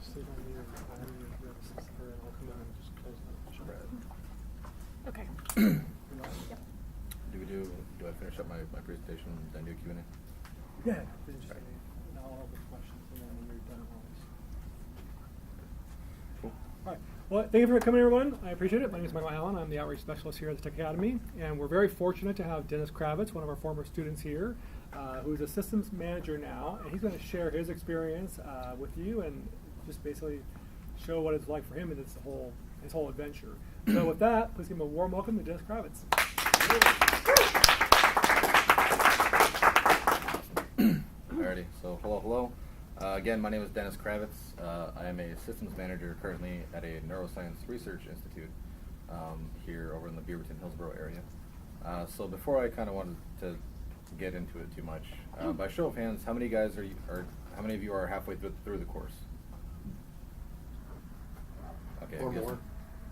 sit on you and I'll come in and just close that. Okay. Yep. Do I finish up my presentation and then do Q&A? Yeah, just now I'll open questions and then when you're done, Cool. All right. Well, thank you for coming, everyone. I appreciate it. My name is Michael Allen. I'm the outreach specialist here at the Tech Academy, and we're very fortunate to have Dennis Kravets, one of our former students here, who's a systems manager now, and he's going to share his experience with you and just basically show what it's like for him in his whole adventure. So with that, please give him a warm welcome to Dennis Kravets. Alrighty, so hello. Again, my name is Dennis Kravets. I am a systems manager currently at a neuroscience research institute here over in the Beaverton-Hillsboro area. So before I kind of wanted to get into it too much, by show of hands, how many guys how many of you are halfway through the course? Okay, Or more.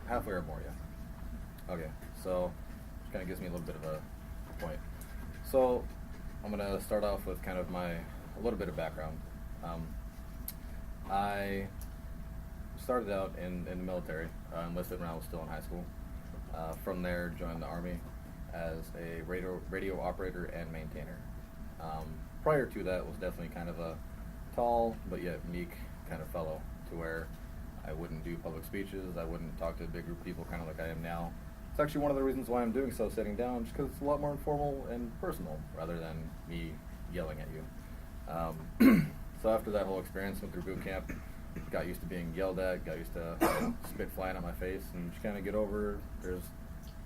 Halfway or more, yeah. Okay, so which kind of gives me a little bit of a point. So I'm gonna start off with kind of a little bit of background. I started out in the military, enlisted when I was still in high school. From there, joined the Army as a radio operator and maintainer. Prior to that, was definitely kind of a tall but yet meek kind of fellow, to where I wouldn't do public speeches, I wouldn't talk to a big group of people kind of like I am now. It's actually one of the reasons why I'm doing so, sitting down, just because it's a lot more informal and personal rather than me yelling at you. So after that whole experience, went through boot camp, got used to being yelled at, got used to spit flying at my face, and just kind of get over,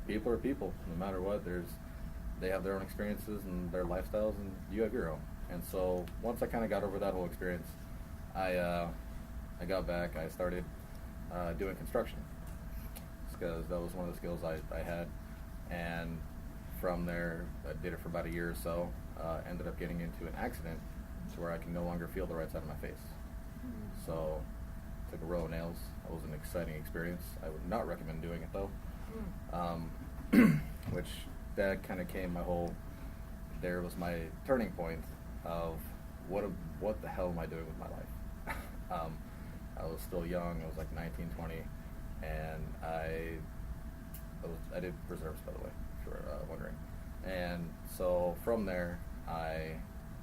people are people, no matter what. They have their own experiences and their lifestyles, and you have your own. And so once I kind of got over that whole experience, I got back, I started doing construction, because that was one of the skills I had. And from there, I did it for about a year or so, ended up getting into an accident to where I can no longer feel the right side of my face. So took a row of nails. That was an exciting experience. I would not recommend doing it though. Which that kind of came there was my turning point of what the hell am I doing with my life? I was still young. I was like 19, 20, and I did reserves, by the way, if you were wondering. And so from there, I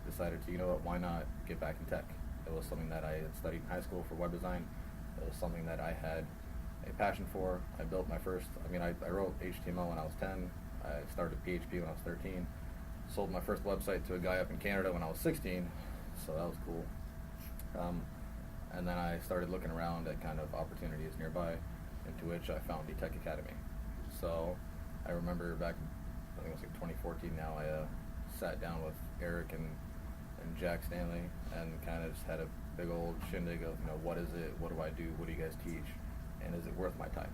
decided to, why not get back in tech? It was something that I had studied in high school for web design. It was something that I had a passion for. I built my first, I wrote HTML when I was 10. I started PHP when I was 13. Sold my first website to a guy up in Canada when I was 16, so that was cool. And then I started looking around at kind of opportunities nearby, into which I found the Tech Academy. So I remember back, I think it was like 2014 now, I sat down with Eric and Jack Stanley and kind of just had a big old shindig of, what is it, what do I do, what do you guys teach, and is it worth my time?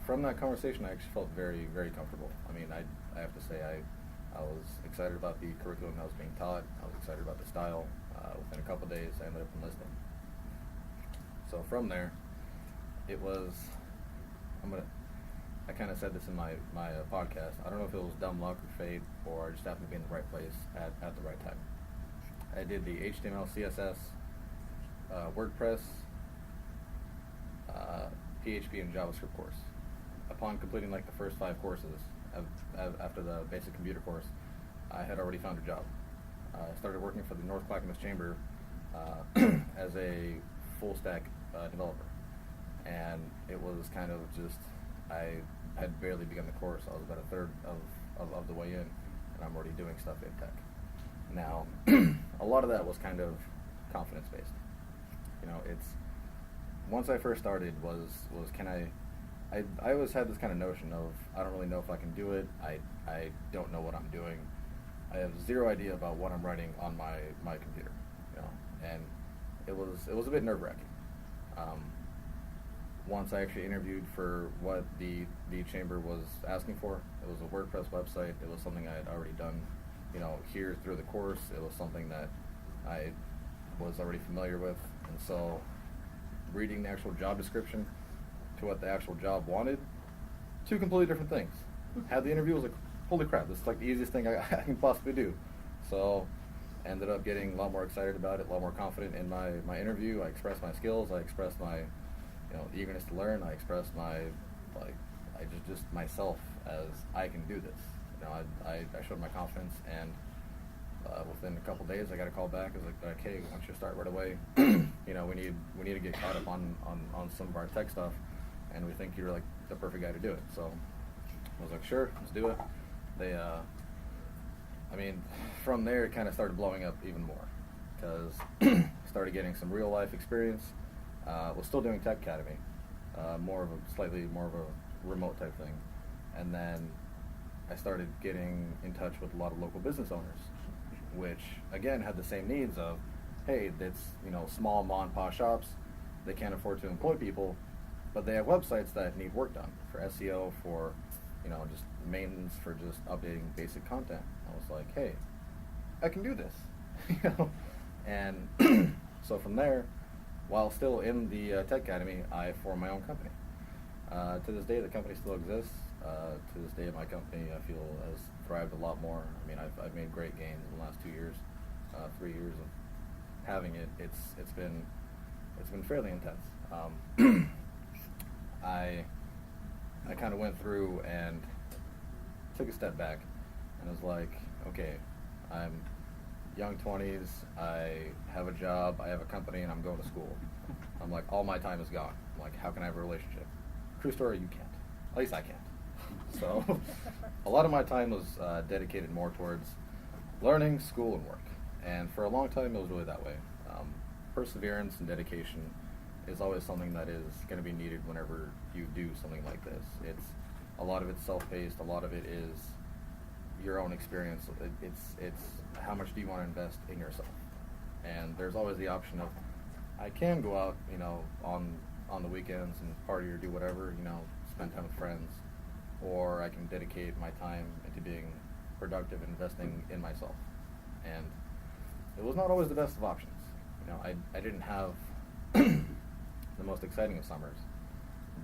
From that conversation, I actually felt very, very comfortable. I have to say, I was excited about the curriculum that was being taught. I was excited about the style. Within a couple of days, I ended up enlisting. So from there, it was, I kind of said this in my podcast. I don't know if it was dumb luck or fate, or I just happened to be in the right place at the right time. I did the HTML, CSS, WordPress, PHP, and JavaScript course. Upon completing the first 5 courses, after the basic computer course, I had already found a job. I started working for the North Clackamas Chamber as a full-stack developer. And it was kind of just, I had barely begun the course. I was about a third of the way in, and I'm already doing stuff in tech. Now, a lot of that was kind of confidence-based. It's, once I first started was I always had this kind of notion of, I don't really know if I can do it. I don't know what I'm doing. I have zero idea about what I'm writing on my computer, and it was a bit nerve-wracking. Once I actually interviewed for what the chamber was asking for, it was a WordPress website. It was something I had already done, here through the course. It was something that I was already familiar with, and so reading the actual job description to what the actual job wanted, 2 completely different things. Had the interview, was like, holy crap, this is the easiest thing I can possibly do. So ended up getting a lot more excited about it, a lot more confident in my interview. I expressed my skills. I expressed my eagerness to learn. I expressed I just myself as I can do this. I showed my confidence, and within a couple days I got a call back. I was like, hey, why don't you start right away? We need to get caught up on some of our tech stuff, and we think you're like the perfect guy to do it. So I was like, sure, let's do it. They from there it kind of started blowing up even more, because started getting some real life experience. Was still doing Tech Academy, slightly more of a remote type thing, and then I started getting in touch with a lot of local business owners, which again had the same needs of, hey, it's small mom and pop shops, they can't afford to employ people, but they have websites that need work done for SEO, for just maintenance, for just updating basic content. I was like, hey, I can do this, and so from there, while still in the Tech Academy, I formed my own company. To this day, the company still exists. To this day, my company, I feel, has thrived a lot more. I mean, I've made great gains in the last 2 years, 3 years of having it. It's been fairly intense. I kind of went through and took a step back, and was like, okay, I'm young 20s, I have a job, I have a company, and I'm going to school. I'm like, all my time is gone. I'm like, how can I have a relationship? True story, you can't. At least I can't. So a lot of my time was dedicated more towards learning, school, and work. And for a long time, it was really that way. Perseverance and dedication is always something that is going to be needed whenever you do something like this. A lot of it's self-paced, a lot of it is your own experience. It's how much do you want to invest in yourself? And there's always the option of, I can go out, on the weekends and party or do whatever, spend time with friends, or I can dedicate my time into being productive, investing in myself. And it was not always the best of options. I didn't have the most exciting of summers,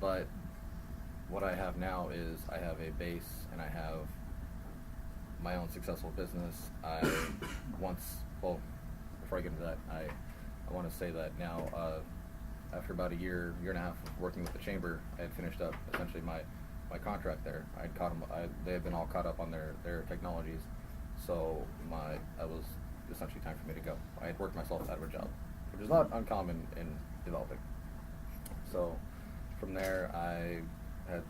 but what I have now is I have a base, and I have my own successful business. Before I get into that, I want to say that now, after about a year and a half of working with the chamber, I had finished up essentially my contract there. They had been all caught up on their technologies, so it was essentially time for me to go. I had worked myself out of a job, which is not uncommon in developing. So from there, I had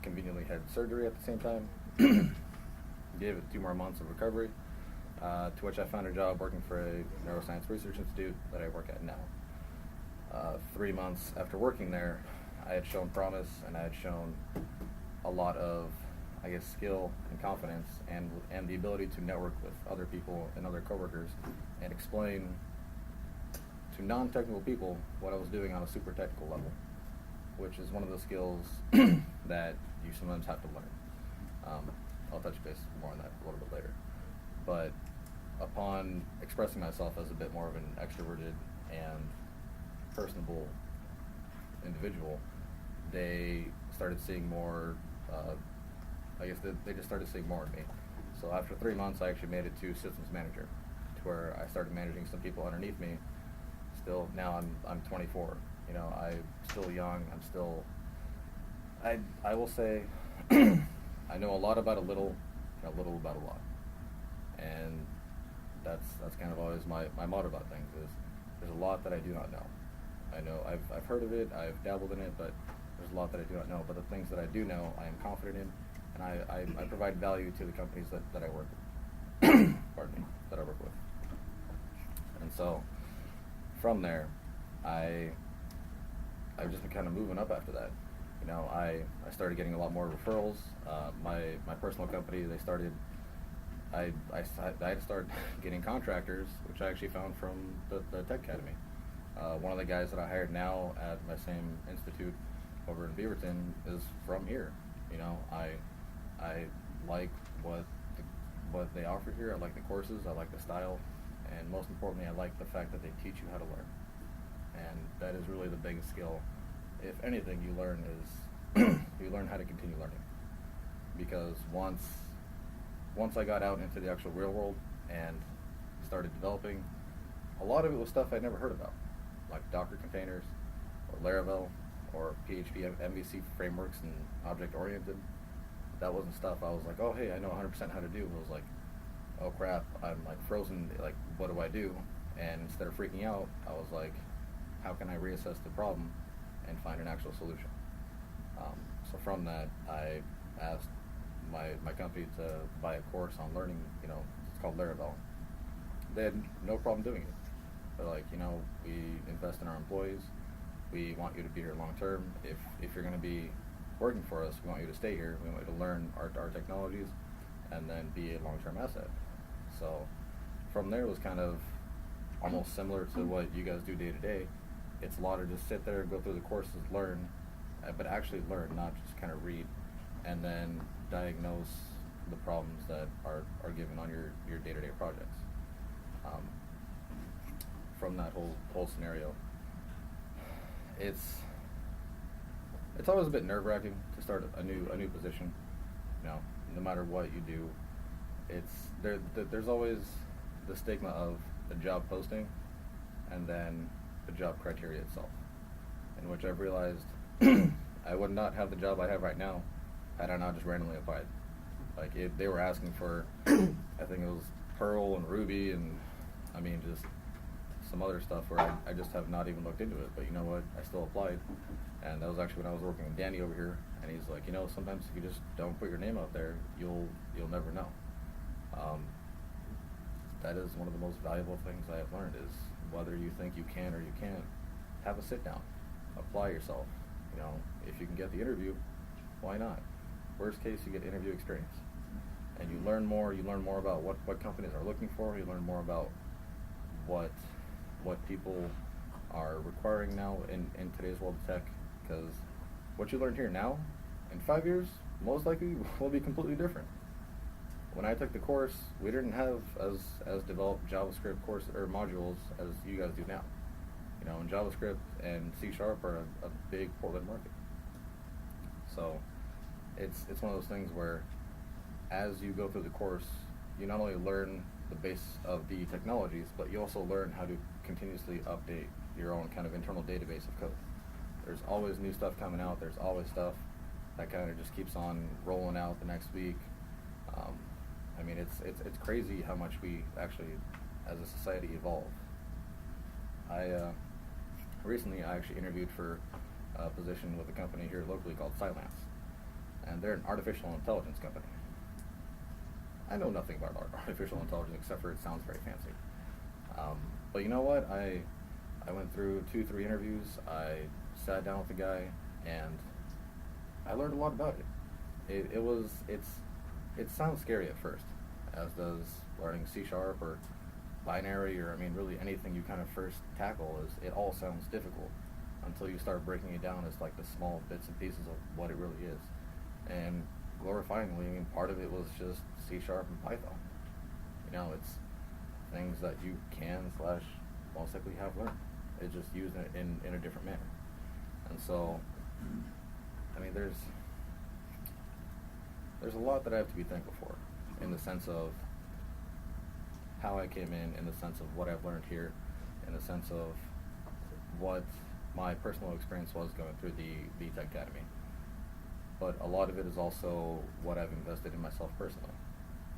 conveniently had surgery at the same time. Gave it 2 more months of recovery, to which I found a job working for a neuroscience research institute that I work at now. 3 months after working there, I had shown promise, and I had shown a lot of, skill and confidence, and the ability to network with other people and other coworkers and explain to non-technical people what I was doing on a super technical level, which is one of the skills that you sometimes have to learn. I'll touch base more on that a little bit later. But upon expressing myself as a bit more of an extroverted and personable individual, they started seeing more, they just started seeing more of me. So after 3 months, I actually made it to systems manager, to where I started managing some people underneath me. Still, now I'm 24. I'm still young. I'm still, I will say, I know a lot about a little, and a little about a lot. And that's kind of always my motto about things is, there's a lot that I do not know. I know I've heard of it, I've dabbled in it, but there's a lot that I do not know. But the things that I do know, I am confident in, and I provide value to the companies that I work with. Pardon me, that I work with. And so from there, I've just been kind of moving up after that. I started getting a lot more referrals. My personal company, they started. I had to start getting contractors, which I actually found from the Tech Academy. One of the guys that I hired now at my same institute over in Beaverton is from here. I like what they offer here. I like the courses. I like the style, and most importantly, I like the fact that they teach you how to learn. And that is really the biggest skill. If anything, you learn is you learn how to continue learning. Because once I got out into the actual real world and started developing, a lot of it was stuff I'd never heard about, like Docker containers, or Laravel, or PHP MVC frameworks and object-oriented. That wasn't stuff I was like, oh hey, I know 100% how to do. It was like, oh crap, I'm like frozen, like what do I do? And instead of freaking out, I was like, how can I reassess the problem and find an actual solution? So from that, I asked my company to buy a course on learning, it's called Laravel. They had no problem doing it. They're like, we invest in our employees. We want you to be here long term. If you're going to be working for us, we want you to stay here. We want you to learn our technologies and then be a long-term asset. So from there, it was kind of almost similar to what you guys do day to day. It's a lot of just sit there and go through the courses, learn, but actually learn, not just kind of read, and then diagnose the problems that are given on your day-to-day projects. From that whole scenario, it's always a bit nerve-wracking to start a new position. No matter what you do, there's always the stigma of the job posting and then the job criteria itself, in which I've realized I would not have the job I have right now had I not just randomly applied. Like they were asking for, I think it was Perl and Ruby and just some other stuff where I just have not even looked into it. But you know what? I still applied, and that was actually when I was working with Danny over here, and he's like, sometimes if you just don't put your name out there, you'll never know. That is one of the most valuable things I have learned is whether you think you can or you can't, have a sit down, apply yourself. If you can get the interview, why not? Worst case, you get interview experience, and you learn more. You learn more about what companies are looking for. You learn more about what people are requiring now in today's world of tech, because what you learn here now, in 5 years, most likely will be completely different. When I took the course, we didn't have as developed JavaScript course or modules as you guys do now. And JavaScript and C# are a big Portland market. So it's one of those things where as you go through the course, you not only learn the base of the technologies, but you also learn how to continuously update your own kind of internal database of code. There's always new stuff coming out. There's always stuff that kind of just keeps on rolling out the next week. It's crazy how much we actually, as a society, evolve. Recently I actually interviewed for a position with a company here locally called Cylance, and they're an artificial intelligence company. I know nothing about artificial intelligence except for it sounds very fancy. But you know what? I went through 2-3 interviews. I sat down with the guy, and I learned a lot about it. It sounds scary at first, as does learning C# or binary, or really anything you kind of first tackle. It all sounds difficult until you start breaking it down as like the small bits and pieces of what it really is. And glorifyingly, part of it was just C# and Python. It's things that you can / most likely have learned. It's just used in a different manner. And so, there's a lot that I have to be thankful for, in the sense of how I came in the sense of what I've learned here, in the sense of what my personal experience was going through the Tech Academy. But a lot of it is also what I've invested in myself personally,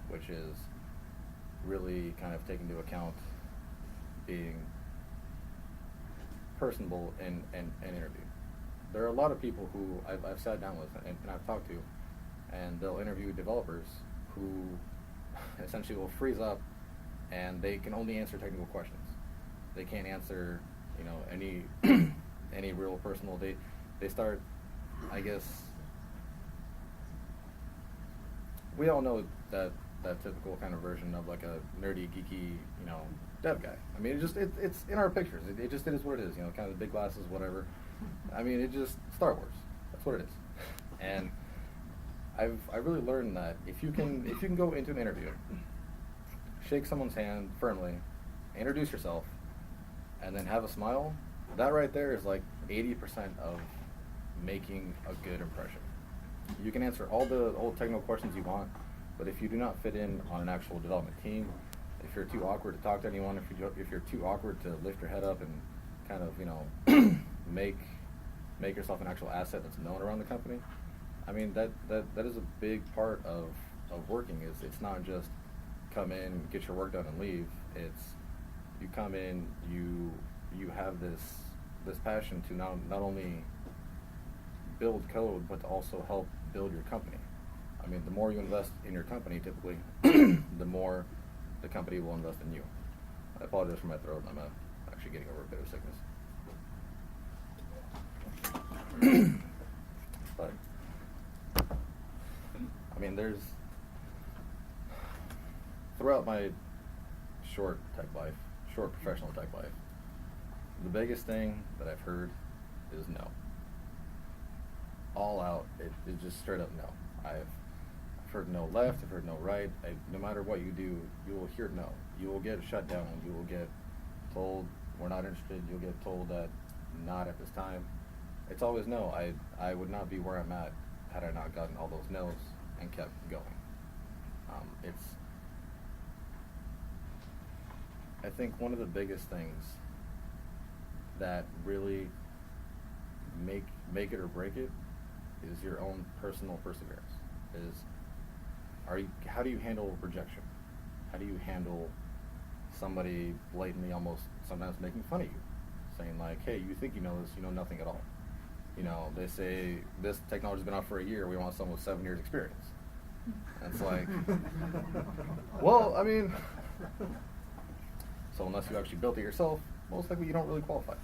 which is really kind of taking into account being personable in an interview. There are a lot of people who I've sat down with and I've talked to, and they'll interview developers who essentially will freeze up, and they can only answer technical questions. They can't answer, any any real personal. They start, I guess. We all know that typical kind of version of like a nerdy, geeky, dev guy. It's in our pictures. It just is what it is. Kind of the big glasses, whatever. It just Star Wars. That's what it is. And I really learned that if you can go into an interview, shake someone's hand firmly, introduce yourself, and then have a smile, that right there is like 80% of making a good impression. You can answer all the old technical questions you want, but if you do not fit in on an actual development team, if you're too awkward to talk to anyone, if you're too awkward to lift your head up and kind of, you know, make yourself an actual asset that's known around the company, I mean, that is a big part of working. It's not just come in, get your work done, and leave. It's you come in, you have this passion to not only build code, but to also help build your company. I mean, the more you invest in your company, typically, the more the company will invest in you. I apologize for my throat. I'm actually getting over a bit of sickness. But, I mean, throughout my short professional tech life, the biggest thing that I've heard is no. All out, it's just straight up no. I've heard no left, I've heard no right. No matter what you do, you will hear no. You will get shut down. You will get told we're not interested. You'll get told that not at this time. It's always no. I would not be where I'm at had I not gotten all those no's and kept going. I think one of the biggest things that really make it or break it is your own personal perseverance. How do you handle rejection? How do you handle somebody blatantly almost sometimes making fun of you, saying like, hey, you think you know this, you know nothing at all. You know, they say this technology's been out for a year, we want someone with 7 years experience. And it's like, well, I mean, so unless you actually built it yourself, most likely you don't really qualify.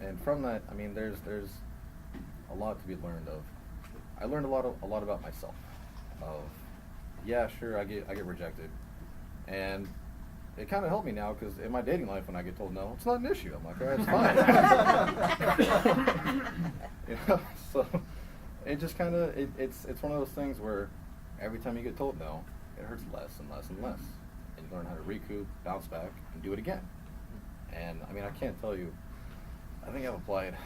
And from that, I mean, there's a lot to be learned of. I learned a lot about myself. Yeah, sure, I get rejected, and it kind of helped me now because in my dating life, when I get told no, it's not an issue. I'm like, all right, it's fine. You know, so it just kind of it's one of those things where every time you get told no, it hurts less and less and less, and you learn how to recoup, bounce back, and do it again. And I mean, I can't tell you. I think I've applied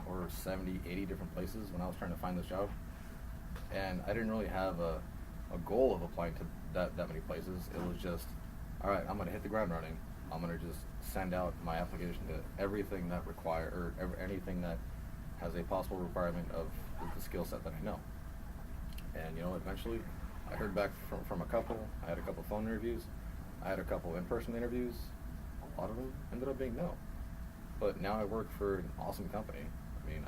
over 70, 80 different places when I was trying to find this job. And I didn't really have a goal of applying to that many places. It was just, all right, I'm going to hit the ground running. I'm going to just send out my application to everything that anything that has a possible requirement of the skill set that I know. And, you know, eventually I heard back from a couple. I had a couple phone interviews. I had a couple in-person interviews. A lot of them ended up being no. But now I work for an awesome company. I mean,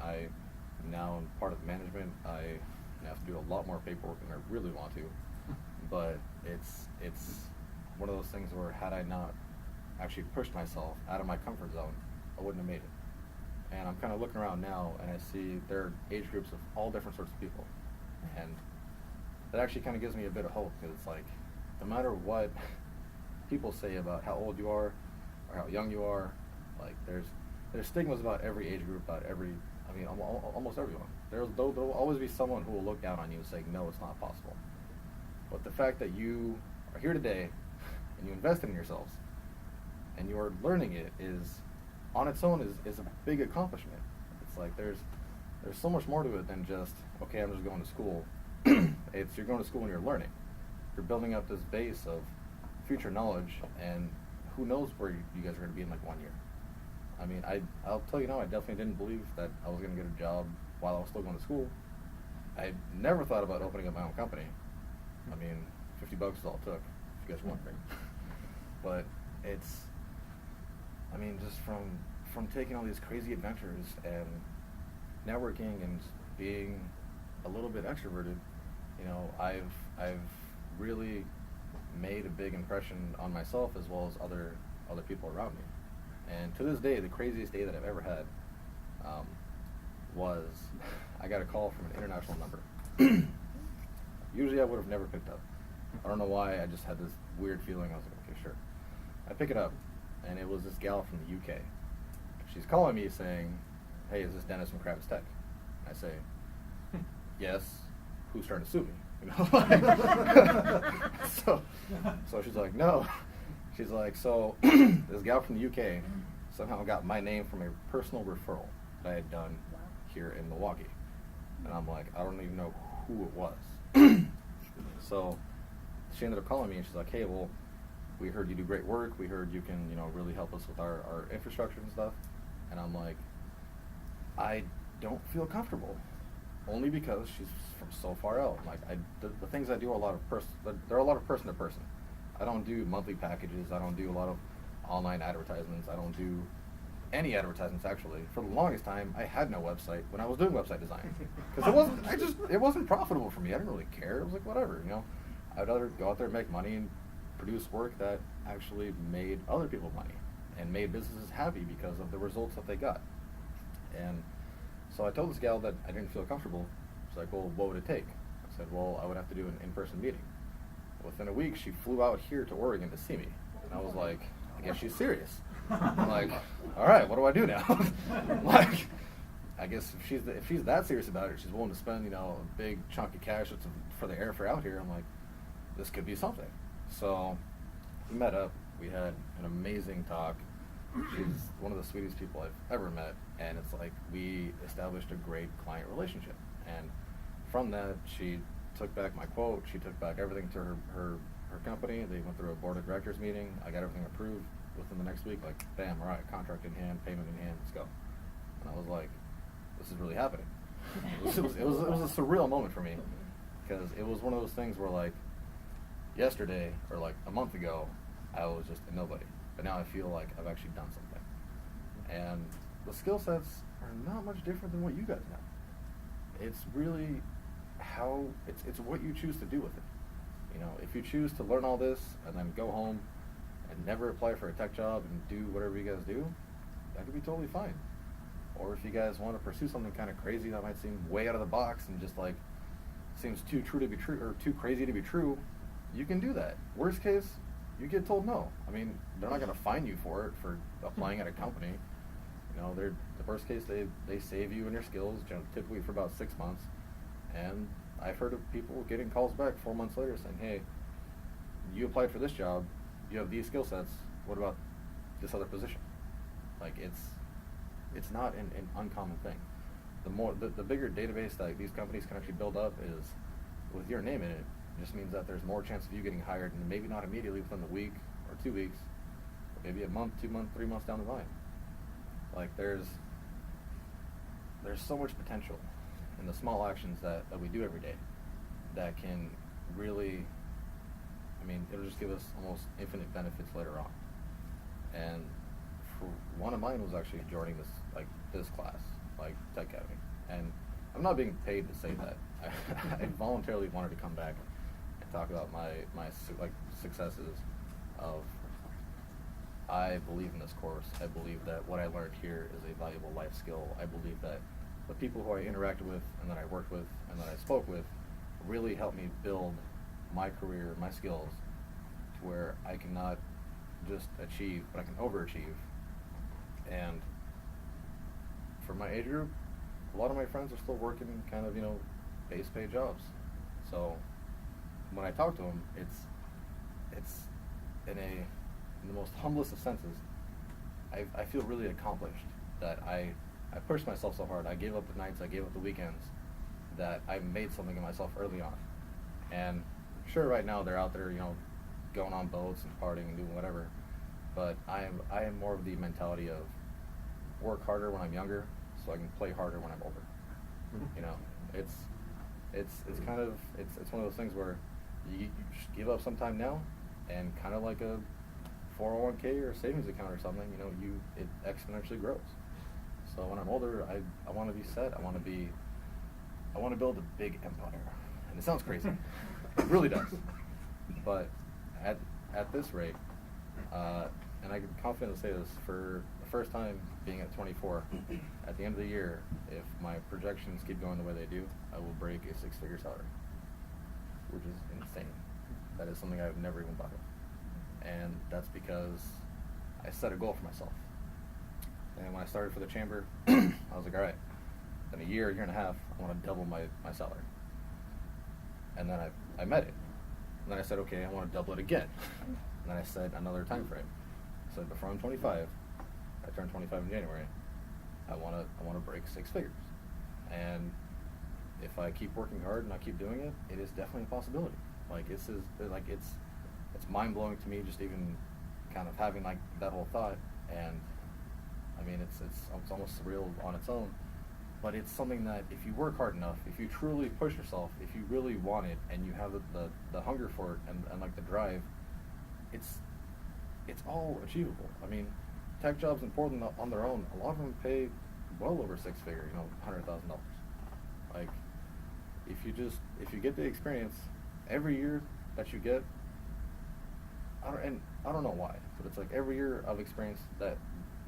now I'm part of management. I have to do a lot more paperwork than I really want to. But it's one of those things where had I not actually pushed myself out of my comfort zone, I wouldn't have made it. And I'm kind of looking around now, and I see there are age groups of all different sorts of people. And that actually kind of gives me a bit of hope, because it's like, no matter what people say about how old you are or how young you are, like there's stigmas about every age group, almost everyone. There'll always be someone who will look down on you and say, no, it's not possible. But the fact that you are here today and you invested in yourselves and you are learning it is, on its own, is a big accomplishment. It's like there's so much more to it than just, okay, I'm just going to school. You're going to school and you're learning. You're building up this base of future knowledge, and who knows where you guys are going to be in like 1 year. I mean, I'll tell you now, I definitely didn't believe that I was going to get a job while I was still going to school. I never thought about opening up my own company. I mean, $50 is all it took, if you guys are wondering. But it's, I mean, just from taking all these crazy adventures and networking and being a little bit extroverted, you know, I've really made a big impression on myself as well as other people around me. And to this day, the craziest day that I've ever had was I got a call from an international number. Usually I would have never picked up. I don't know why, I just had this weird feeling. I was like, okay, sure. I pick it up, and it was this gal from the UK. She's calling me saying, hey, is this Dennis from Kravets Tech? I say, yes. Who's trying to sue me? You know? So she's like, no. She's like, so this gal from the UK somehow got my name from a personal referral that I had done here in Milwaukee. And I'm like, I don't even know who it was. So she ended up calling me, and she's like, hey, well, we heard you do great work. We heard you can, really help us with our infrastructure and stuff. And I'm like, I don't feel comfortable, only because she's from so far out. Like, the things I do are a lot of they're a lot of person to person. I don't do monthly packages. I don't do a lot of online advertisements. I don't do any advertisements, actually. For the longest time, I had no website when I was doing website design, because it wasn't profitable for me. I didn't really care. It was like, whatever, I'd rather go out there and make money and produce work that actually made other people money and made businesses happy because of the results that they got. And so I told this gal that I didn't feel comfortable. She's like, well, what would it take? I said, well, I would have to do an in-person meeting. Within a week, she flew out here to Oregon to see me. And I was like, I guess she's serious. I'm like, all right, what do I do now? Like, I guess if she's that serious about it, she's willing to spend, a big chunk of cash for the airfare out here. I'm like, this could be something. So we met up. We had an amazing talk. She's one of the sweetest people I've ever met, and it's like we established a great client relationship. And from that, she took back my quote. She took back everything to her company. They went through a board of directors meeting. I got everything approved within the next week. Like, bam, all right, contract in hand, payment in hand, let's go. And I was like, this is really happening. It was a surreal moment for me, because it was one of those things where, like, yesterday or like a month ago, I was just a nobody. But now I feel like I've actually done something. And the skill sets are not much different than what you guys know. It's really it's what you choose to do with it. If you choose to learn all this and then go home and never apply for a tech job and do whatever you guys do, that could be totally fine. Or if you guys want to pursue something kind of crazy that might seem way out of the box and just like seems too true to be true or too crazy to be true, you can do that. Worst case, you get told no. I mean, they're not going to fine you for it for applying at a company. The worst case, they save you and your skills, typically for about 6 months. And I've heard of people getting calls back 4 months later saying, hey, you applied for this job, you have these skill sets, what about this other position? Like, it's not an uncommon thing. The bigger database that these companies can actually build up is with your name in it. It just means that there's more chance of you getting hired, and maybe not immediately within the week or 2 weeks, but maybe a month, 2 months, 3 months down the line. Like, there's so much potential in the small actions that we do every day that can really, it'll just give us almost infinite benefits later on. And for one of mine was actually joining this class, like Tech Academy. And I'm not being paid to say that. I voluntarily wanted to come back and talk about my successes of, I believe in this course. I believe that what I learned here is a valuable life skill. I believe that the people who I interacted with and that I worked with and that I spoke with really helped me build my career, my skills, to where I can not just achieve, but I can overachieve. And for my age group, a lot of my friends are still working kind of, base pay jobs. So when I talk to them, it's in the most humblest of senses. I feel really accomplished that I pushed myself so hard. I gave up the nights, I gave up the weekends, that I made something of myself early on. And sure, right now they're out there, going on boats and partying and doing whatever. But I am more of the mentality of work harder when I'm younger, so I can play harder when I'm older. It's kind of it's one of those things where you just give up some time now, and kind of like a 401k or a savings account or something, it exponentially grows. So when I'm older, I want to be set. I want to build a big empire, and it sounds crazy. It really does. But at this rate, and I can confidently say this, for the first time being at 24, at the end of the year, if my projections keep going the way they do, I will break a 6-figure salary, which is insane. That is something I've never even thought of. And that's because I set a goal for myself. And when I started for the chamber, I was like, all right, in a year and a half, I want to double my salary. And then I met it. And then I said, okay, I want to double it again. And then I set another time frame. I said, before I'm 25, I turned 25 in January, I want to break 6 figures. And if I keep working hard and I keep doing it, it is definitely a possibility. Like, it's it's mind-blowing to me just even kind of having like that whole thought. And I mean, it's almost surreal on its own, but it's something that if you work hard enough, if you truly push yourself, if you really want it, and you have the hunger for it, and like the drive, it's all achievable. I mean, tech jobs in Portland on their own, a lot of them pay well over six figure, $100,000. Like, if you get the experience every year that you get, I don't know why, but it's like every year of experience that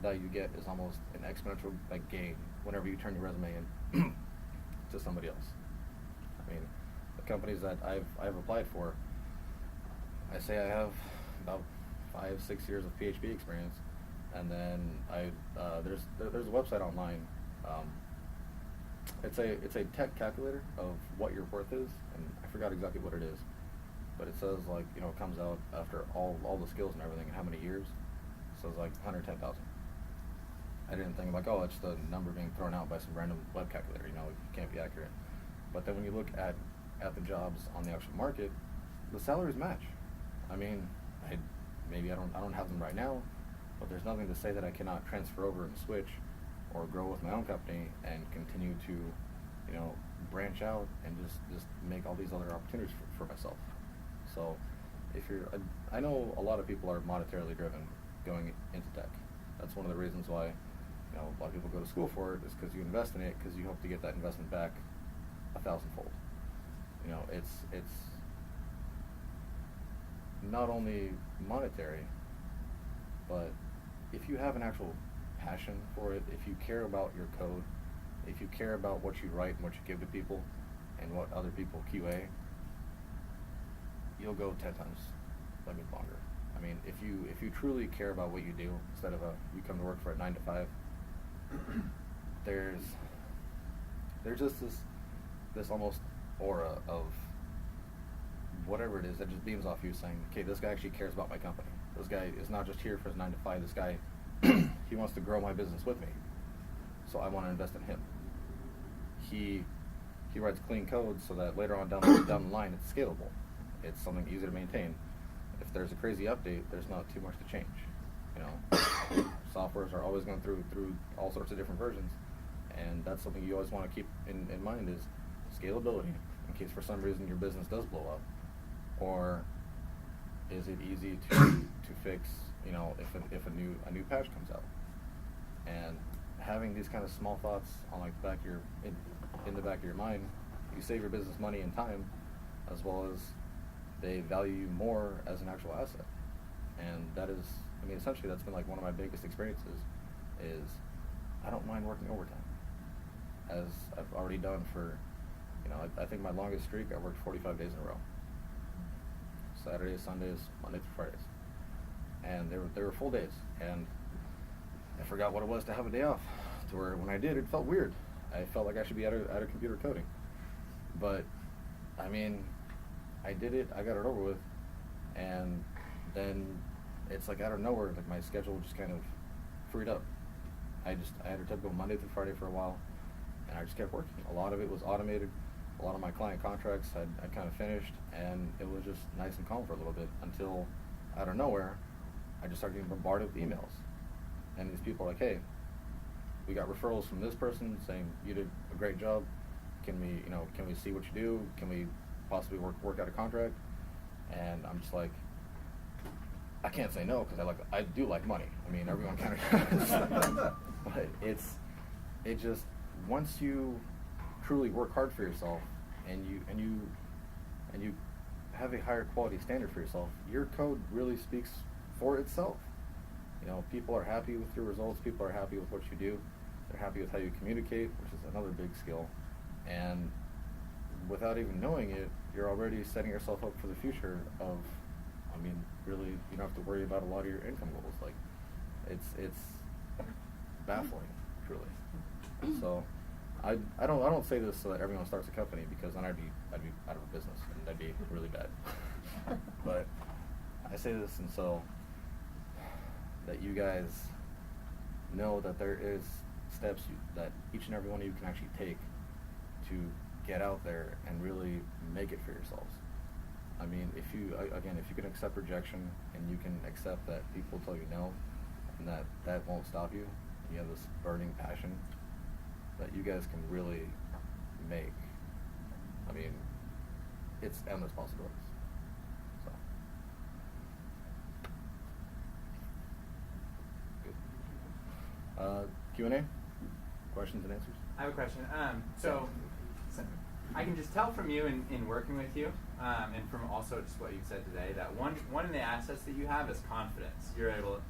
you get is almost an exponential like gain whenever you turn your resume in to somebody else. I mean, the companies that I've applied for, I say I have about 5-6 years of PHP experience, and then there's a website online. It's a tech calculator of what your worth is, and I forgot exactly what it is, but it says like it comes out after all the skills and everything and how many years. It says like 110,000. I didn't think like, oh, it's the number being thrown out by some random web calculator. It can't be accurate. But then when you look at the jobs on the actual market, the salaries match. I mean, I don't have them right now, but there's nothing to say that I cannot transfer over and switch, or grow with my own company and continue to, branch out and just make all these other opportunities for myself. So, I know a lot of people are monetarily driven going into tech. That's one of the reasons why, a lot of people go to school for it, is because you invest in it because you hope to get that investment back 1,000-fold. It's not only monetary, but if you have an actual passion for it, if you care about your code, if you care about what you write and what you give to people and what other people QA, you'll go 10 times longer. I mean, if you truly care about what you do, instead of you come to work for a 9 to 5, there's just this almost aura of whatever it is that just beams off you, saying, okay, this guy actually cares about my company. This guy is not just here for his 9 to 5. This guy, he wants to grow my business with me, so I want to invest in him. He writes clean code so that later on down the line it's scalable. It's something easy to maintain. If there's a crazy update, there's not too much to change. Softwares are always going through all sorts of different versions, and that's something you always want to keep in mind, is scalability, in case for some reason your business does blow up. Or is it easy to fix, if a new patch comes out? And having these kind of small thoughts on like in the back of your mind, you save your business money and time, as well as they value you more as an actual asset. And that is, essentially that's been like one of my biggest experiences, is I don't mind working overtime, as I've already done for, I think my longest streak, I worked 45 days in a row. Saturdays, Sundays, Monday through Fridays. And they were full days, and I forgot what it was to have a day off, to where when I did, it felt weird. I felt like I should be out of computer coding. But, I did it, I got it over with, and then it's like out of nowhere, like my schedule just kind of freed up. I had a typical Monday through Friday for a while, and I just kept working. A lot of it was automated. A lot of my client contracts I kind of finished, and it was just nice and calm for a little bit, until out of nowhere, I just started getting bombarded with emails. And these people are like, hey, we got referrals from this person saying you did a great job. Can we see what you do? Can we possibly work out a contract? And I'm just like, I can't say no, because I do like money. Everyone kind of but it just, once you truly work hard for yourself, and you have a higher quality standard for yourself, your code really speaks for itself. People are happy with your results. People are happy with what you do. They're happy with how you communicate, which is another big skill. And without even knowing it, you're already setting yourself up for the future of, really, you don't have to worry about a lot of your income goals. Like, it's baffling, truly. So, I don't say this so that everyone starts a company, because then I'd be out of a business, and that'd be really bad. But I say this and so that you guys know that there is steps that each and every one of you can actually take to get out there and really make it for yourselves. I mean, if you can accept rejection and you can accept that people tell you no, and that won't stop you, you have this burning passion that you guys can really make. I mean, it's endless possibilities. So, good. Q&A? Questions and answers? I have a question. So I can just tell from you in working with you, and from also just what you said today, that one of the assets that you have is confidence. You're able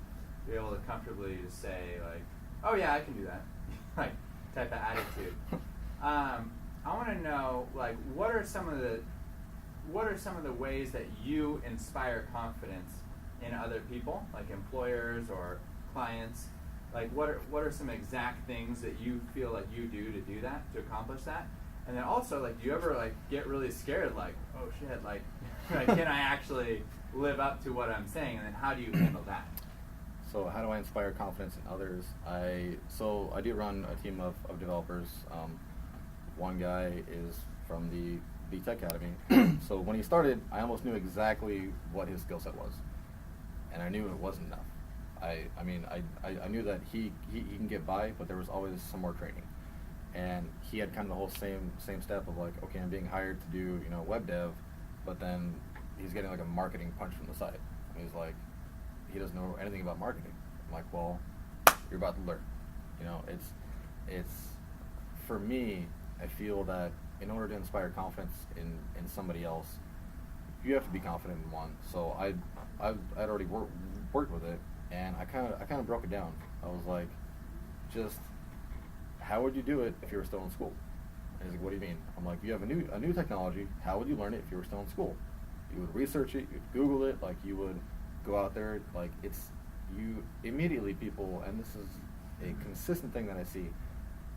to comfortably just say like, "Oh yeah, I can do that," like type of attitude. I want to know like what are some of the ways that you inspire confidence in other people, like employers or clients? Like what are some exact things that you feel like you do that, to accomplish that? And then also, like, do you ever like get really scared, like, oh shit, like can I actually live up to what I'm saying? And then how do you handle that? So how do I inspire confidence in others? I do run a team of developers. One guy is from the Tech Academy. So when he started, I almost knew exactly what his skill set was, and I knew it wasn't enough. I knew that he can get by, but there was always some more training. And he had kind of the whole same step of like, okay, I'm being hired to do web dev, but then he's getting like a marketing punch from the side. And he's like, he doesn't know anything about marketing. I'm like, well, you're about to learn. It's for me, I feel that in order to inspire confidence in somebody else, you have to be confident in one. So I'd already worked with it, and I kind of broke it down. I was like, just how would you do it if you were still in school? And he's like, what do you mean? I'm like, you have a new technology. How would you learn it if you were still in school? You would research it. You'd Google it. Like you would go out there. Like you immediately people, and this is a consistent thing that I see.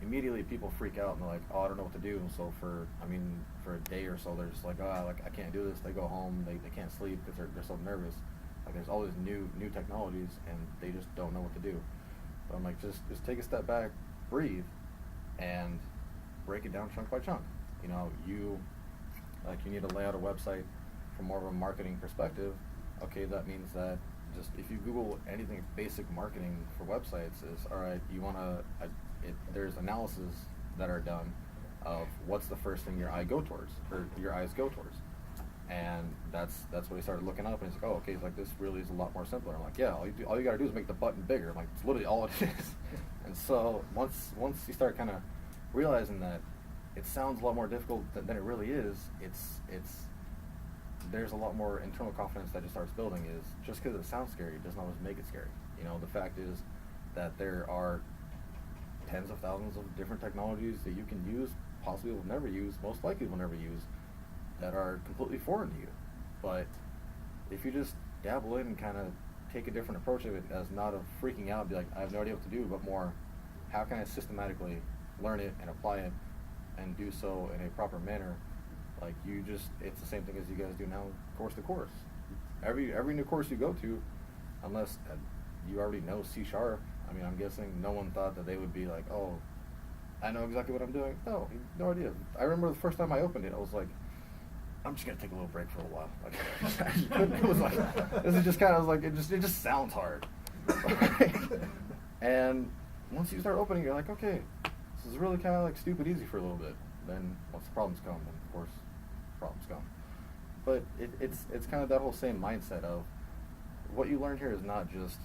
Immediately people freak out and they're like, oh, I don't know what to do. And so for a day or so, they're just like, oh, like I can't do this. They go home. They can't sleep because they're so nervous. Like there's all these new technologies and they just don't know what to do. So I'm like, just take a step back, breathe, and break it down chunk by chunk. You need to lay out a website from more of a marketing perspective. Okay, that means that just if you Google anything basic marketing for websites is, all right, you want to, there's analysis that are done of what's the first thing your eyes go towards. And that's what he started looking up, and he's like, oh, okay, he's like, this really is a lot more simpler. I'm like, yeah, all you gotta do is make the button bigger. I'm like, it's literally all it is. And so once you start kind of realizing that it sounds a lot more difficult than it really is, there's a lot more internal confidence that just starts building. Is just because it sounds scary doesn't always make it scary. The fact is that there are tens of thousands of different technologies that you can use, possibly will never use, most likely will never use, that are completely foreign to you. But if you just dabble in and kind of take a different approach of it, as not of freaking out and be like, I have no idea what to do, but more, how can I systematically learn it and apply it and do so in a proper manner? Like it's the same thing as you guys do now, course to course. Every new course you go to, unless you already know C#, I'm guessing no one thought that they would be like, oh, I know exactly what I'm doing. No idea. I remember the first time I opened it, I was like, I'm just gonna take a little break for a while. Like, it was like, this is just kind of like, it just sounds hard. And once you start opening, you're like, okay, this is really kind of like stupid easy for a little bit. Then once the problems come, then of course problems come. But it's kind of that whole same mindset of what you learn here is not just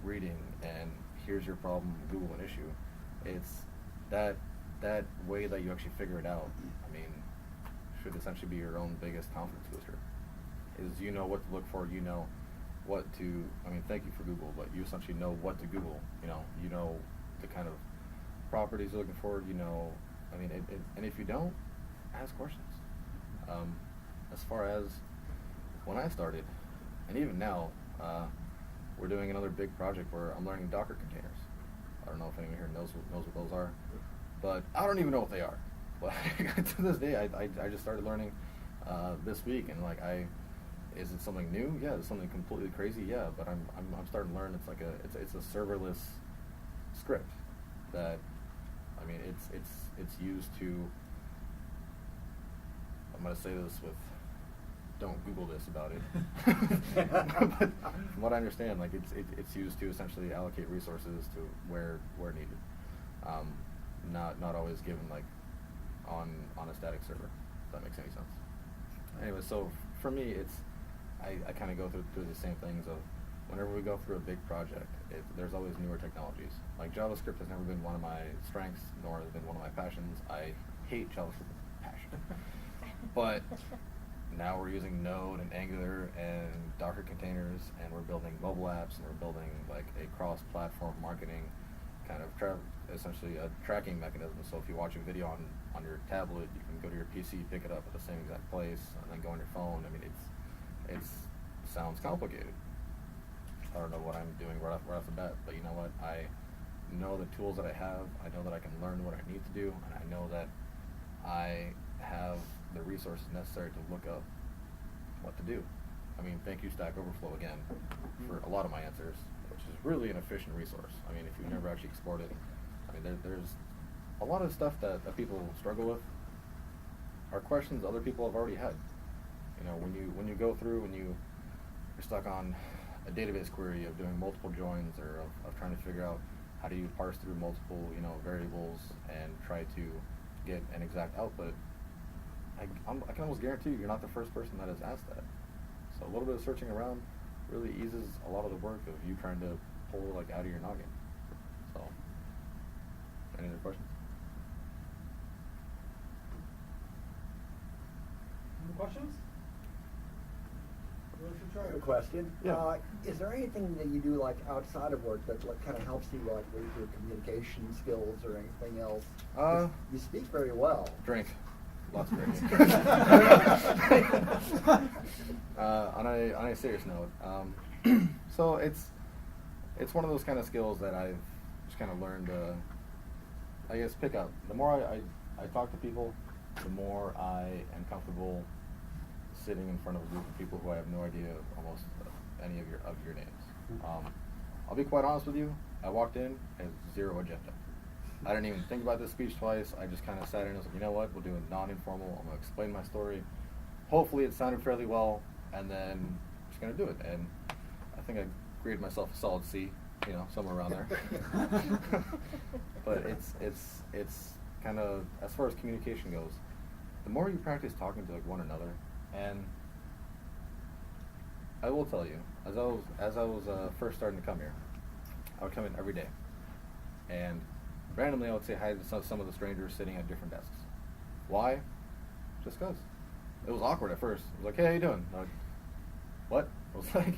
reading and here's your problem, Google an issue. It's that way that you actually figure it out. Should essentially be your own biggest confidence booster. Is you know what to look for, you know what to, thank you for Google, but you essentially know what to Google. You know the kind of properties you're looking for. And if you don't, ask questions. As far as when I started, and even now, we're doing another big project where I'm learning Docker containers. I don't know if anyone here knows what those are, but I don't even know what they are. But to this day, I just started learning this week, and is it something new? Yeah, it's something completely crazy. Yeah, but I'm starting to learn. It's like it's a serverless script that, it's used to I'm going to say this with, don't Google this about it. But from what I understand, like it's used to essentially allocate resources to where needed. Not always given like on a static server, if that makes any sense. Anyway, so for me, I kind of go through the same things of whenever we go through a big project, there's always newer technologies. Like JavaScript has never been one of my strengths, nor has it been one of my passions. I hate JavaScript with passion. But now we're using Node and Angular and Docker containers, and we're building mobile apps, and we're building like a cross-platform marketing kind of essentially a tracking mechanism. So if you watch a video on your tablet, you can go to your PC, pick it up at the same exact place, and then go on your phone. I mean, it sounds complicated. I don't know what I'm doing right off the bat, but you know what? I know the tools that I have. I know that I can learn what I need to do, and I know that I have the resources necessary to look up what to do. I mean, thank you Stack Overflow again for a lot of my answers, which is really an efficient resource. I mean, if you've never actually explored it, I mean, there's a lot of stuff that people struggle with are questions other people have already had. You know, when you go through and you're stuck on a database query of doing multiple joins or of trying to figure out how do you parse through multiple, you know, variables and try to get an exact output, I can almost guarantee you're not the first person that has asked that. So a little bit of searching around really eases a lot of the work of you trying to pull like out of your noggin. So, any other questions? Any questions? I have a question. Yeah. Is there anything that you do like outside of work that like, kind of helps you like with your communication skills or anything else? You speak very well. Drink. Lots of drinking. On a serious note, so it's one of those kind of skills that I've just kind of learned to, I guess, pick up. The more I talk to people, the more I am comfortable sitting in front of a group of people who I have no idea almost any of your names. I'll be quite honest with you. I walked in as zero agenda. I didn't even think about this speech twice. I just kind of sat in and was like, you know what, we'll do a non-informal. I'm going to explain my story. Hopefully it sounded fairly well, and then I'm just going to do it. And I think I graded myself a solid C, you know, somewhere around there. But it's kind of, as far as communication goes, the more you practice talking to like one another, and I will tell you, as I was first starting to come here, I would come in every day, and randomly I would say hi to some of the strangers sitting at different desks. Why? Just because. It was awkward at first. It was like, hey, how you doing? I'm like, what? I was like,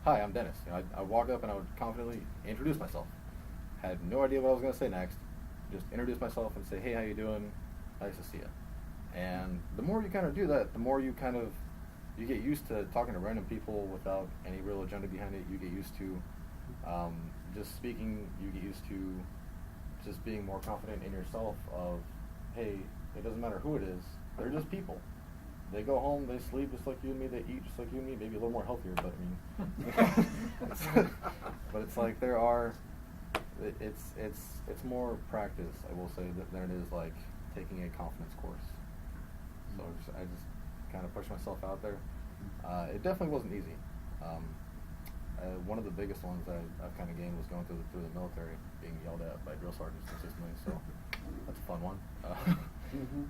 hi, I'm Dennis. You know, I walked up and I would confidently introduce myself. Had no idea what I was going to say next. Just introduce myself and say, hey, how you doing? Nice to see you. And the more you kind of do that, the more you get used to talking to random people without any real agenda behind it. You get used to just speaking. You get used to just being more confident in yourself of, hey, it doesn't matter who it is. They're just people. They go home, they sleep just like you and me, they eat just like you and me, maybe a little more healthier, but I mean, but it's like it's more practice, I will say, than it is like taking a confidence course. So I just kind of pushed myself out there. It definitely wasn't easy. One of the biggest ones that I've kind of gained was going through the military, being yelled at by drill sergeants consistently. So that's a fun one.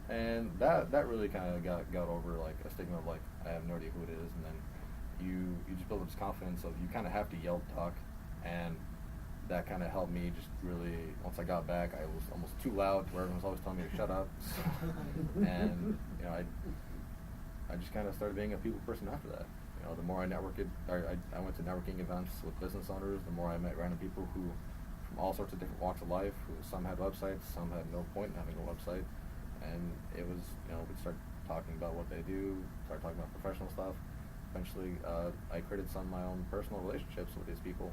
And that really kind of got over like a stigma of like I have no idea who it is, and then you just build up this confidence of you kind of have to yell talk, and that kind of helped me just really. Once I got back, I was almost too loud where everyone was always telling me to shut up, and you know I just kind of started being a people person after that. You know, the more I networked, I went to networking events with business owners, the more I met random people who, from all sorts of different walks of life, who some had websites, some had no point in having a website, and it was, you know, we'd start talking about what they do, start talking about professional stuff. Eventually, I created some of my own personal relationships with these people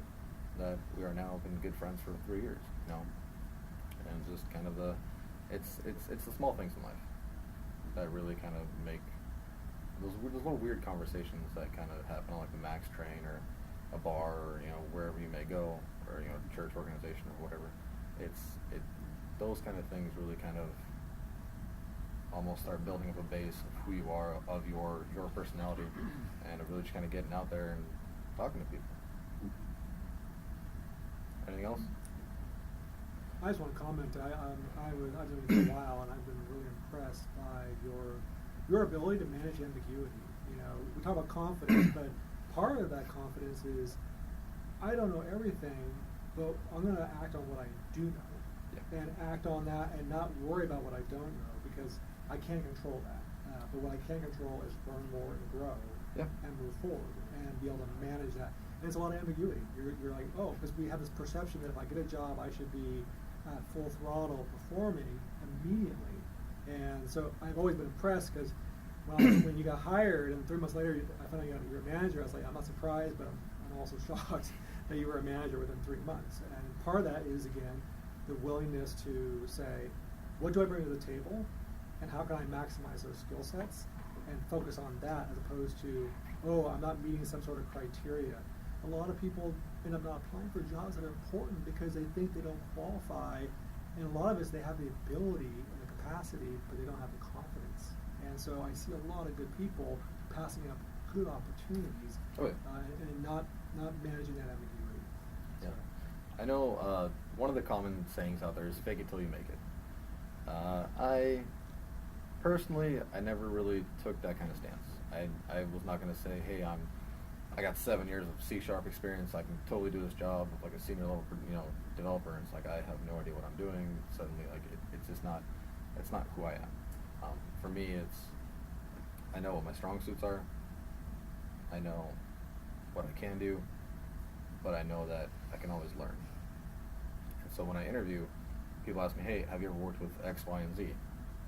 that we are now been good friends for 3 years, you know, and just kind of it's the small things in life that really kind of make those little weird conversations that kind of happen on like the Max train or a bar or, you know, wherever you may go, or, you know, church organization or whatever. Those kind of things really kind of almost start building up a base of who you are, of your personality, and of really just kind of getting out there and talking to people. Anything else? I just want to comment. I've been doing this for a while, and I've been really impressed by your ability to manage ambiguity. You know, we talk about confidence, but part of that confidence is I don't know everything, but I'm going to act on what I do know, and act on that, and not worry about what I don't know, because I can't control that. But what I can control is learn more and grow, and move forward, and be able to manage that. And it's a lot of ambiguity. You're like, oh, because we have this perception that if I get a job, I should be at full throttle performing immediately. And so I've always been impressed because when you got hired and 3 months later I found out you're a manager, I was like, I'm not surprised, but I'm also shocked that you were a manager within 3 months. And part of that is, again, the willingness to say, what do I bring to the table, and how can I maximize those skill sets, and focus on that as opposed to, oh, I'm not meeting some sort of criteria. A lot of people end up not applying for jobs that are important because they think they don't qualify, and a lot of it is they have the ability and the capacity, but they don't have the confidence. And so I see a lot of good people passing up good opportunities, and not managing that ambiguity. Yeah. I know one of the common sayings out there is fake it till you make it. I personally, I never really took that kind of stance. I was not going to say, hey, I got 7 years of C# experience. I can totally do this job of like a senior level, developer. And it's like I have no idea what I'm doing. Suddenly, like it's just not. It's not who I am. For me, I know what my strong suits are. I know what I can do, but I know that I can always learn. And so when I interview, people ask me, hey, have you ever worked with X, Y, and Z?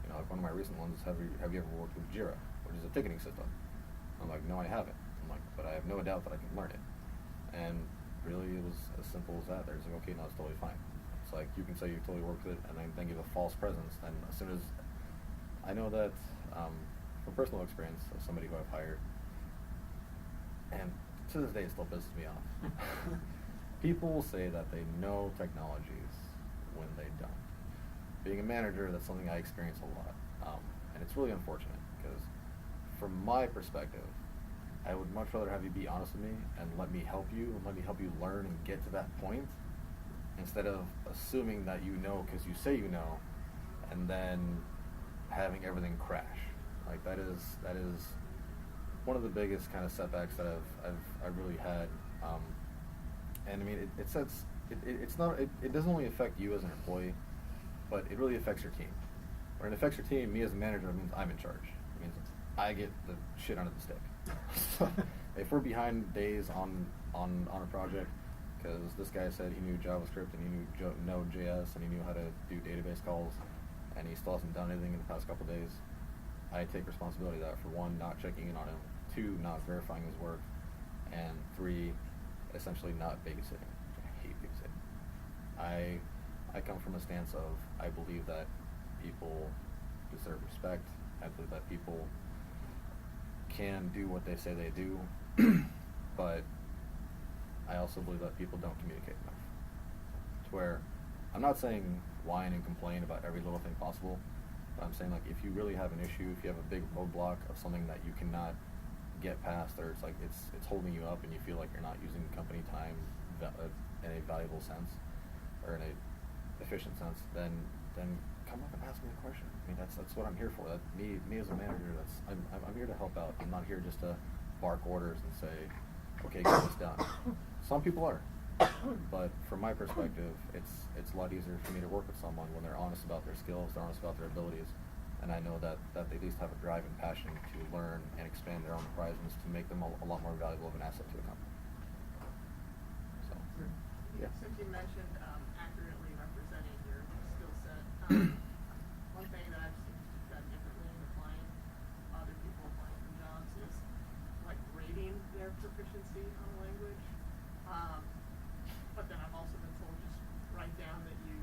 Like one of my recent ones, have you ever worked with Jira, which is a ticketing system? I'm like, no, I haven't. I'm like, but I have no doubt that I can learn it. And really, it was as simple as that. There's like, okay, no, it's totally fine. It's like, you can say you totally worked with it, and then give a false presence. And as soon as I know that, from personal experience of somebody who I've hired, and to this day it still pisses me off. People will say that they know technologies when they don't. Being a manager, that's something I experience a lot. And it's really unfortunate because from my perspective, I would much rather have you be honest with me and let me help you learn and get to that point, instead of assuming that you know because you say you know, and then having everything crash. Like that is one of the biggest kind of setbacks that I've really had. And I mean, it doesn't only affect you as an employee, but it really affects your team. When it affects your team, me as a manager, it means I'm in charge. It means I get the shit under the stick. So if we're behind days on a project because this guy said he knew JavaScript and he knew Node.js and he knew how to do database calls, and he still hasn't done anything in the past couple of days, I take responsibility of that. For one, not checking in on him. 2, not verifying his work. And 3, essentially not babysitting. I hate babysitting. I come from a stance of I believe that people deserve respect. I believe that people can do what they say they do, but I also believe that people don't communicate enough. To where I'm not saying whine and complain about every little thing possible, but I'm saying like if you really have an issue, if you have a big roadblock of something that you cannot get past, or it's like it's holding you up and you feel like you're not using company time in a valuable sense or in a efficient sense, then come up and ask me a question. I mean, that's what I'm here for. That me as a manager, I'm here to help out. I'm not here just to bark orders and say, okay, get this done. Some people are, but from my perspective, it's a lot easier for me to work with someone when they're honest about their skills, they're honest about their abilities, and I know that they at least have a drive and passion to learn and expand their own horizons to make them a lot more valuable of an asset to the company. So, yeah. Since you mentioned accurately representing your skill set, one thing that I've seen done differently in applying other people applying for jobs is like rating their proficiency on a language. But then I've also been told just write down that you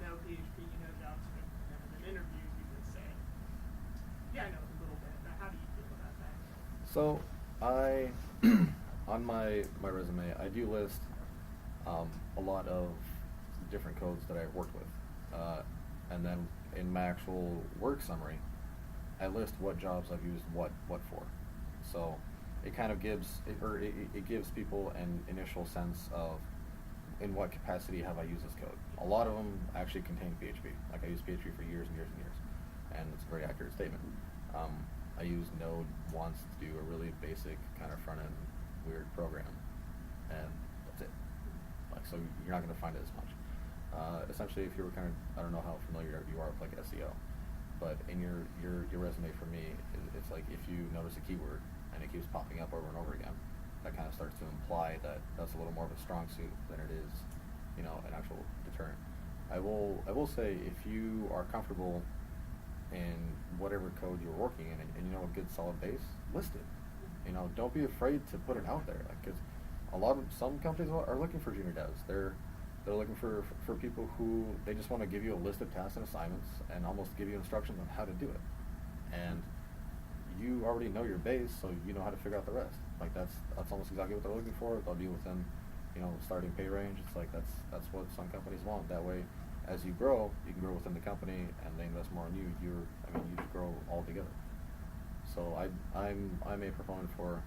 know PHP, you know JavaScript, and then in an interview you can say, yeah, I know a little bit. Now, how do you feel about that? So on my resume, I do list a lot of different codes that I've worked with, and then in my actual work summary, I list what jobs I've used what for. So it kind of gives it gives people an initial sense of in what capacity have I used this code. A lot of them actually contain PHP. Like I used PHP for years and years and years, and it's a very accurate statement. I used Node once to do a really basic kind of front end weird program, and that's it. Like so, you're not going to find it as much. Essentially, if you were kind of, I don't know how familiar you are with like SEO, but in your resume for me, it's like if you notice a keyword and it keeps popping up over and over again, that kind of starts to imply that that's a little more of a strong suit than it is, you know, an actual deterrent. I will say if you are comfortable in whatever code you're working in and you know a good solid base, list it. You know, don't be afraid to put it out there, because some companies are looking for junior devs. They're looking for people who they just want to give you a list of tasks and assignments and almost give you instructions on how to do it. And you already know your base, so you know how to figure out the rest. Like that's almost exactly what they're looking for. They'll be within, you know, starting pay range. It's like that's what some companies want. That way, as you grow, you can grow within the company, and they invest more in you. You just grow all together. So I'm a proponent for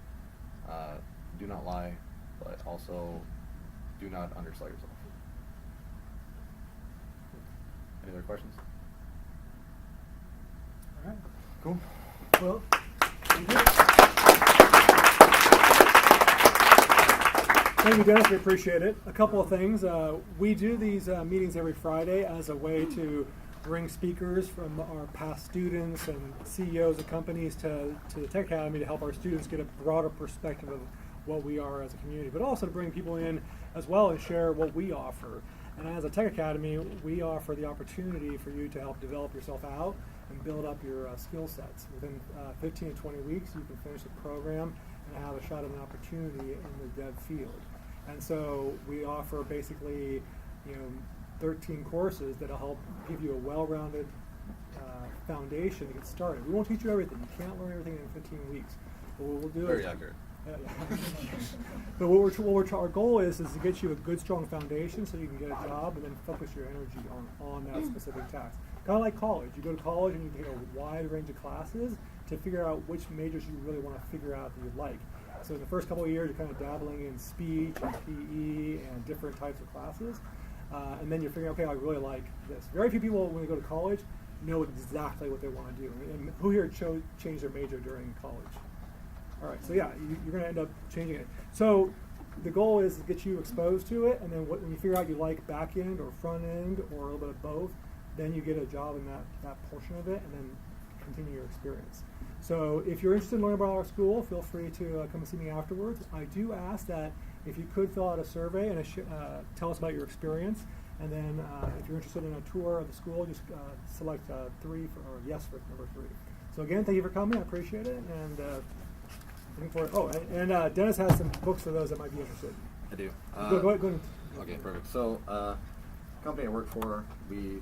do not lie, but also do not undersell yourself. Any other questions? All right. Cool. Well, thank you. Thank you, Dennis. We appreciate it. A couple of things. We do these meetings every Friday as a way to bring speakers from our past students and CEOs of companies to the Tech Academy to help our students get a broader perspective of what we are as a community, but also to bring people in as well and share what we offer. And as a Tech Academy, we offer the opportunity for you to help develop yourself out and build up your skill sets. Within 15 to 20 weeks, you can finish the program and have a shot at an opportunity in the dev field. And so we offer basically, 13 courses that'll help give you a well-rounded foundation to get started. We won't teach you everything. You can't learn everything in 15 weeks. But what we'll do Very is accurate. But our goal is to get you a good, strong foundation so you can get a job and then focus your energy on that specific task. Kind of like college. You go to college and you take a wide range of classes to figure out which majors you really want to figure out that you like. So in the first couple of years, you're kind of dabbling in speech and PE and different types of classes. And then you're figuring, okay, I really like this. Very few people, when they go to college, know exactly what they want to do. And who here changed their major during college? All right, so yeah, you're going to end up changing it. So the goal is to get you exposed to it, and then when you figure out you like back end or front end or a little bit of both, then you get a job in that portion of it, and then continue your experience. So if you're interested in learning about our school, feel free to come and see me afterwards. I do ask that if you could fill out a survey and tell us about your experience, and then if you're interested in a tour of the school, just select 3 or yes for number 3. So again, thank you for coming. I appreciate it, and looking forward. Oh, and Dennis has some books for those that might be interested. I do. Go ahead. Okay, perfect. So, company I work for, we